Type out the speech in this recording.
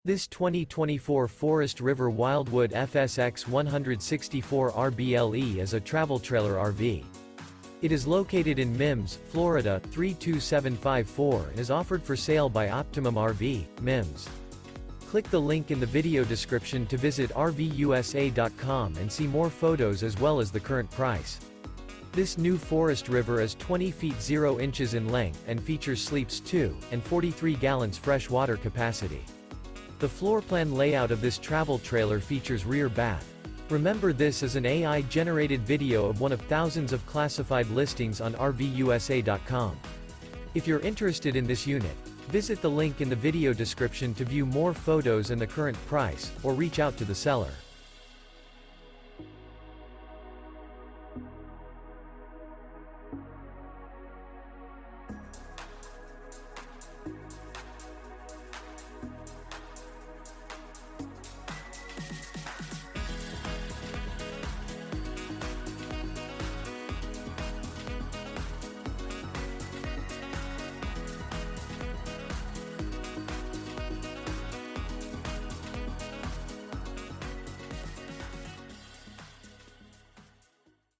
This 2024 Forest River Wildwood FSX 164 RBLE is a travel trailer RV. It is located in Mims, Florida, 32754 and is offered for sale by Optimum RV, Mims. Click the link in the video description to visit RVUSA.com and see more photos as well as the current price. This new Forest River is 20 feet 0 inches in length and features sleeps 2 and 43 gallons fresh water capacity. The floor plan layout of this travel trailer features rear bath. Remember, this is an AI-generated video of one of thousands of classified listings on RVUSA.com. If you're interested in this unit, visit the link in the video description to view more photos and the current price, or reach out to the seller.